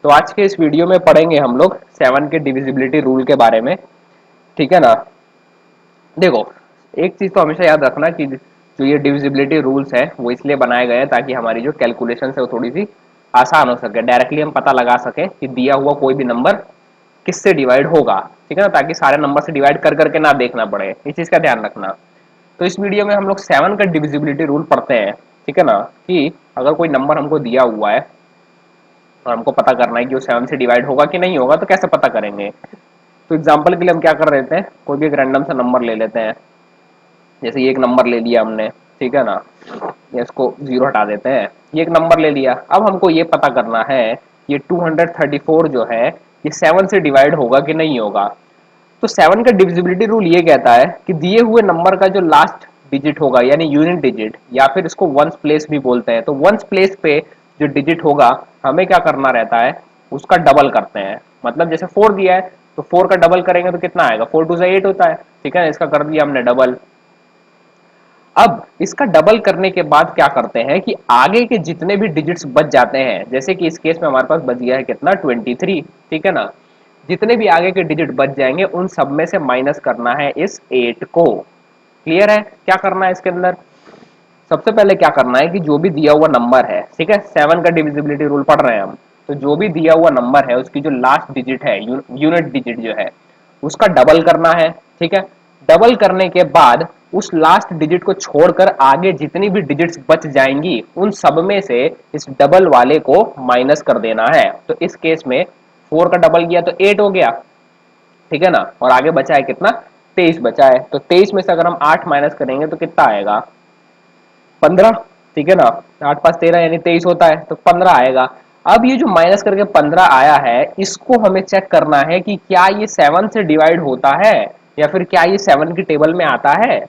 तो आज के इस वीडियो में पढ़ेंगे हम लोग 7 के डिविजिबिलिटी रूल के बारे में। ठीक है ना। देखो, एक चीज तो हमेशा याद रखना कि जो ये डिविजिबिलिटी रूल्स है वो इसलिए बनाए गए हैं ताकि हमारी जो कैलकुलेशन है वो थोड़ी सी आसान हो सके, डायरेक्टली हम पता लगा सके कि दिया हुआ कोई भी नंबर किससे डिवाइड होगा। ठीक है ना, ताकि सारे नंबर से डिवाइड कर करके ना देखना पड़े, इस चीज का ध्यान रखना। तो इस वीडियो में हम लोग 7 का डिविजिबिलिटी रूल पढ़ते हैं। ठीक है ना, कि अगर कोई नंबर हमको दिया हुआ है और हमको पता करना है कि वो 7 से डिवाइड होगा कि नहीं होगा, तो कैसे पता करेंगे। तो एग्जाम्पल के लिए हम क्या कर लेते हैं, कोई भी एक रैंडम सा नंबर ले लेते हैं। जैसे ये एक नंबर ले लिया हमने, ठीक है ना, ये इसको जीरो हटा देते हैं। ये एक नंबर ले लिया, अब हमको ये पता करना है ये 234 जो है ये 7 से डिवाइड होगा कि नहीं होगा। तो 7 का डिविजिबिलिटी रूल ये कहता है कि दिए हुए नंबर का जो लास्ट डिजिट होगा यानी यूनिट डिजिट, या फिर इसको वंस प्लेस भी बोलते हैं, तो वंस प्लेस पे जो डिजिट होगा हमें क्या करना रहता है, उसका डबल करते हैं। मतलब जैसे 4 दिया है तो 4 का डबल करेंगे तो कितना आएगा, 4 टू 8 होता है। ठीक है, इसका कर दिया हमने डबल। अब इसका डबल करने के बाद क्या करते हैं कि आगे के जितने भी डिजिट्स बच जाते हैं, जैसे कि इस केस में हमारे पास बच गया है कितना, 23। ठीक है ना, जितने भी आगे के डिजिट बच जाएंगे उन सब में से माइनस करना है इस 8 को। क्लियर है, क्या करना है इसके अंदर। सबसे पहले क्या करना है कि जो भी दिया हुआ नंबर है, ठीक है, 7 का डिविजिबिलिटी रूल पढ़ रहे हैं हम, तो जो भी दिया हुआ नंबर है उसकी जो लास्ट डिजिट है, यूनिट डिजिट जो है, उसका डबल करना है। ठीक है, डबल करने के बाद उस लास्ट डिजिट को छोड़कर आगे जितनी भी डिजिट्स बच जाएंगी उन सब में से इस डबल वाले को माइनस कर देना है। तो इस केस में 4 का डबल किया तो 8 हो गया। ठीक है ना, और आगे बचा है कितना, 23 बचा है। तो 23 में से अगर हम 8 माइनस करेंगे तो कितना आएगा, 15। ठीक है ना, 8 5 13 यानी 23 होता है, तो 15 आएगा। अब ये जो माइनस करके 15 आया है इसको हमें चेक करना है कि क्या ये 7 से डिवाइड होता है या फिर क्या ये 7 की टेबल में आता है।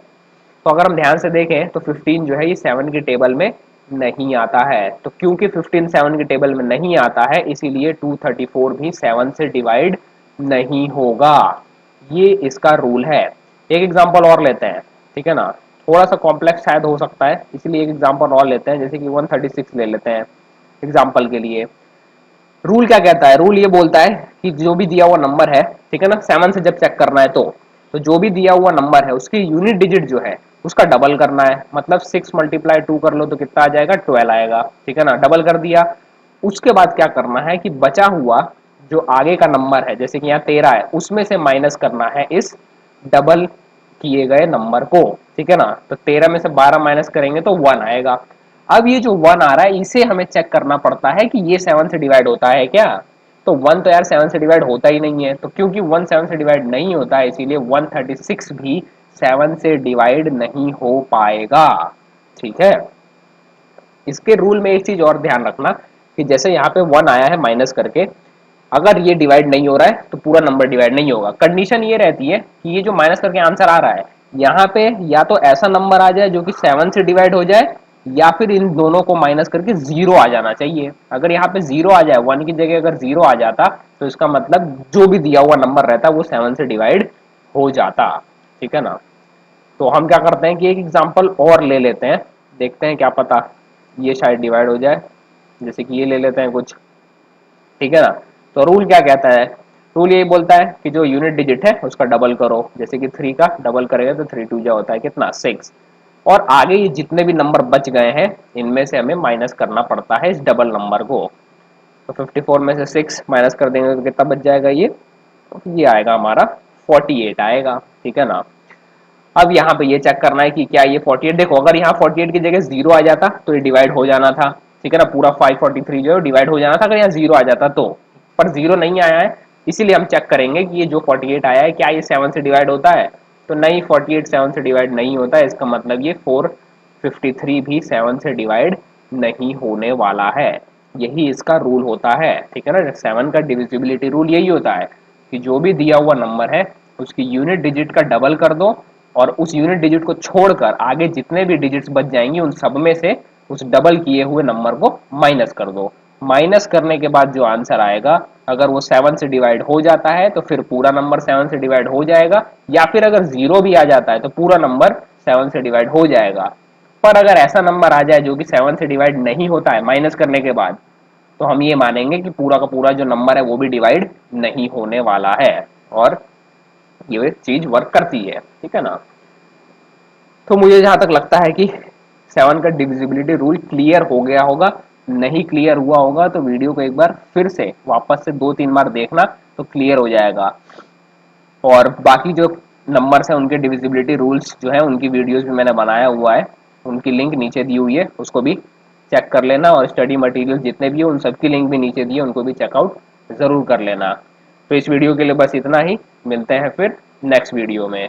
तो अगर हम ध्यान से देखें तो 15 जो है ये 7 की टेबल में नहीं आता है। तो क्योंकि 15 7 की टेबल में नहीं आता है इसीलिए 234 भी 7 से डिवाइड नहीं होगा। ये इसका रूल है। एक एग्जांपल और लेते हैं। ठीक है ना, थोड़ा सा कॉम्प्लेक्स शायद हो सकता है, इसलिए एक एग्जांपल और लेते हैं। जैसे कि 136 ले लेते हैं एग्जांपल के लिए। रूल क्या कहता है, रूल ये बोलता है कि जो भी दिया हुआ नंबर है, ठीक है ना, 7 से जब चेक करना है तो जो भी दिया हुआ नंबर है उसकी यूनिट डिजिट जो है उसका डबल करना है। मतलब 6 मल्टीप्लाई 2 कर लो तो कितना आ जाएगा, 12 आएगा। ठीक है ना, डबल कर दिया। उसके बाद क्या करना है कि बचा हुआ जो आगे का नंबर है, जैसे कि यहाँ 13 है, उसमें से माइनस करना है इस डबल किए गए नंबर को। ठीक है ना, तो 13 में से 12 माइनस करेंगे तो 1 आएगा। अब ये जो 1 आ रहा है इसे हमें चेक करना पड़ता है कि ये 7 से डिवाइड होता है क्या। तो 1 तो यार 7 से डिवाइड होता ही नहीं है, तो क्योंकि 1 7 से डिवाइड नहीं होता है इसीलिए 136 भी 7 से डिवाइड नहीं हो पाएगा। ठीक है, इसके रूल में एक चीज और ध्यान रखना कि जैसे यहाँ पे 1 आया है माइनस करके, अगर ये डिवाइड नहीं हो रहा है तो पूरा नंबर डिवाइड नहीं होगा। कंडीशन ये रहती है कि ये जो माइनस करके आंसर आ रहा है यहाँ पे या तो ऐसा नंबर आ जाए जो कि 7 से डिवाइड हो जाए, या फिर इन दोनों को माइनस करके जीरो आ जाना चाहिए। अगर यहाँ पे जीरो आ जाए, 1 की जगह अगर जीरो आ जाता तो इसका मतलब जो भी दिया हुआ नंबर रहता वो 7 से डिवाइड हो जाता। ठीक है ना, तो हम क्या करते हैं कि एक एग्जाम्पल और ले लेते हैं, देखते हैं क्या पता ये शायद डिवाइड हो जाए। जैसे कि ये ले लेते हैं कुछ। ठीक है ना, तो रूल क्या कहता है, रूल यही बोलता है कि जो यूनिट डिजिट है उसका डबल करो। जैसे कि 3 का डबल करेगा तो 3 2 जा होता है कितना, 6। और आगे ये जितने भी नंबर बच गए हैं इनमें से हमें माइनस करना पड़ता है इस डबल नंबर को। तो 54 में से 6 माइनस कर देंगे तो कितना बच जाएगा, ये आएगा हमारा 48 आएगा। ठीक है ना, अब यहाँ पे ये चेक करना है कि क्या ये 48, देखो अगर यहाँ 48 की जगह जीरो आ जाता तो ये डिवाइड हो जाना था। ठीक है ना, पूरा 543 जो है डिवाइड हो जाना था अगर यहाँ जीरो आ जाता तो, पर जीरो नहीं आया है इसीलिए हम चेक करेंगे कि ये जो 48 आया है क्या ये 7 से डिवाइड होता है। तो नहीं, 48 7 से डिवाइड नहीं होता है, इसका मतलब ये 453 भी 7 से डिवाइड नहीं होने वाला है। यही इसका रूल होता है। ठीक है ना, 7 का डिविजिबिलिटी रूल यही होता है कि जो भी दिया हुआ नंबर है उसकी यूनिट डिजिट का डबल कर दो और उस यूनिट डिजिट को छोड़कर आगे जितने भी डिजिट्स बच जाएंगी उन सब में से उस डबल किए हुए नंबर को माइनस कर दो। माइनस करने के बाद जो आंसर आएगा अगर वो 7 से डिवाइड हो जाता है तो फिर पूरा नंबर 7 से डिवाइड हो जाएगा, या फिर अगर जीरो भी आ जाता है तो पूरा नंबर 7 से डिवाइड हो जाएगा। पर अगर ऐसा नंबर आ जाए जो कि 7 से डिवाइड नहीं होता है माइनस करने के बाद, तो हम ये मानेंगे कि पूरा का पूरा जो नंबर है वो भी डिवाइड नहीं होने वाला है, और ये चीज वर्क करती है, ठीक है ना। तो मुझे जहां तक लगता है कि 7 का डिविजिबिलिटी रूल क्लियर हो गया होगा। नहीं क्लियर हुआ होगा तो वीडियो को एक बार फिर से वापस से 2-3 बार देखना, तो क्लियर हो जाएगा। और बाकी जो नंबर्स हैं उनके डिविजिबिलिटी रूल्स जो है उनकी वीडियोस भी मैंने बनाया हुआ है, उनकी लिंक नीचे दी हुई है, उसको भी चेक कर लेना। और स्टडी मटेरियल जितने भी है उन सबकी लिंक भी नीचे दी है, उनको भी चेकआउट जरूर कर लेना। तो इस वीडियो के लिए बस इतना ही, मिलते हैं फिर नेक्स्ट वीडियो में।